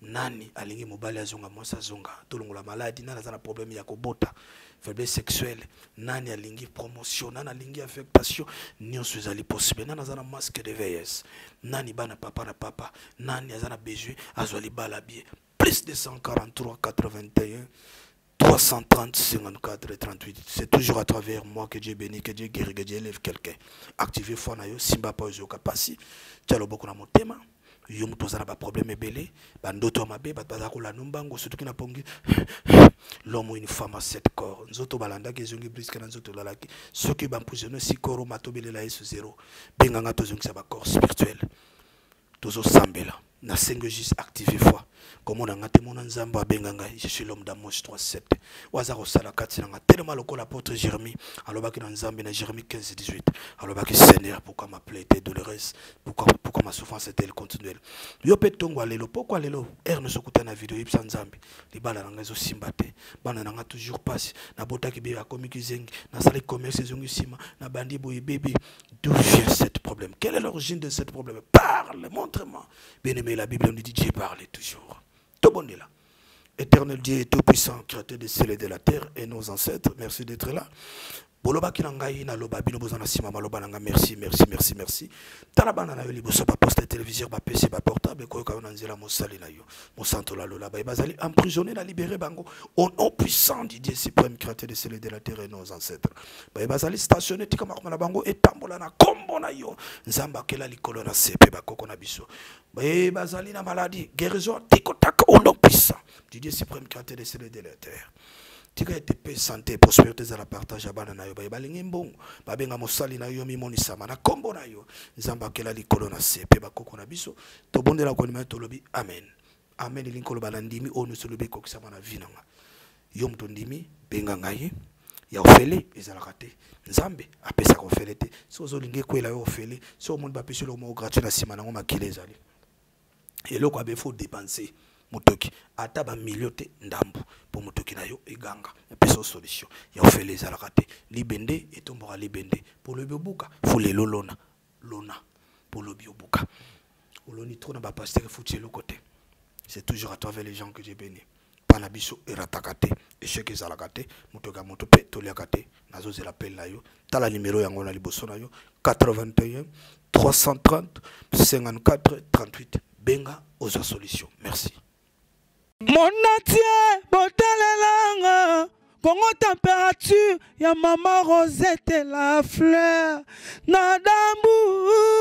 nani alingi mobali azonga mosa zonga tolongola maladie nana zana problème ya kobota faiblesse sexuelle nani alingi promotion nani alingi affectation nyonso ezali possible nana zana masque de vieillesse nani bana papa na papa nani azana besoin azwali bala bien plus de 143 81 330 54 38 c'est toujours à travers moi que Dieu bénit que Dieu guérit que Dieu élève quelqu'un activez foi na yo simba pa ozoka pasi talo boko na motema yo muto zana ba problème ebele ba ndoto mabe ba bazakula numbango surtout ki na pongi l'homme ou une femme à 7 corps nzoto balanda ke zongi brisque na nzoto lalaki ceux qui bampusionner 6 corps matobele la yesu 0 benganga tozongi sa ba corps spirituel tozo sambela na 5 juste activer foi comme on a ngate mon nzambo abenganga je suis l'homme d'Amos 3:7 waza ko sala katina nga tellement lokola l'apôtre Jérémie alobaki na nzambe na Jérémie 15:18 alobaki Seigneur pourquoi ma plaie était douloureuse pourquoi ma souffrance était continuelle yo petongo alelo pourquoi lelo ne sokuta na vidéo ipsa nzambe libala na ngazo simbate bana nga toujours passe na botaki be akomiki zengi na sala commerce zongi sima na bandi boye bébé d'où vient ce problème quelle est l'origine de ce problème parle montre-moi bien-aimé la Bible nous dit Dieu parle toujours tout bon est là. Éternel Dieu et tout-puissant, créateur des cieux et de la terre et nos ancêtres, merci d'être là. Boloba kinangai na loba bino bozana sima maloba nanga merci talabana na yo liboso ba poste téléviseur ba PC ba portable ko ka nzela mosali na yo mosanto la lola ba bazali emprisonné na libéré bango au nom puissant du Dieu suprême créateur des cieux et de la terre et nos ancêtres ba bazali stationné tika makoma bango etambola na kombo na yo nzamba kela likolo na sepe ba koko na biso ba bazali na maladie guérison tikotaka au nom puissant du Dieu suprême créateur des cieux et de la terre tika ete paix santé prospérité za la partage bana na yo ba balingi mbongo ba benga mosali na yo mimoni sama na kombo na yo nzamba kela likolo na sepe ba koko na biso to bondela ko ni to lobi amen amen linkolo ba ndimi onu so lobi ko kisama na vinanga yo mto ndimi benga ngai ya ofele ezalaka te nzambe apesa ko ofele te so ozolingi kwela yo ofele so omuntu bapesi lo mo gratuit na sima nango makile ezali eloko abe faut dépenser motoki ata ba million te ndambu pour motoki na yo eganga pesa solution ya ofele ezalaka te libende etomboka libende pour le biobuka faut le lolona lona pour le biobuka oloni trop na ba pasteur faut le côté c'est toujours à travers les gens que j'ai béni pana biso eratakate échec ezalaka te motoka moto pe toliaka te nazozela appel na yo tala numéro yango na liboso na yo 81 330 54 38 benga aux solutions. Merci. Mon atier, botalelanga, Congo température, ya maman Rosette la fleur, nadambu.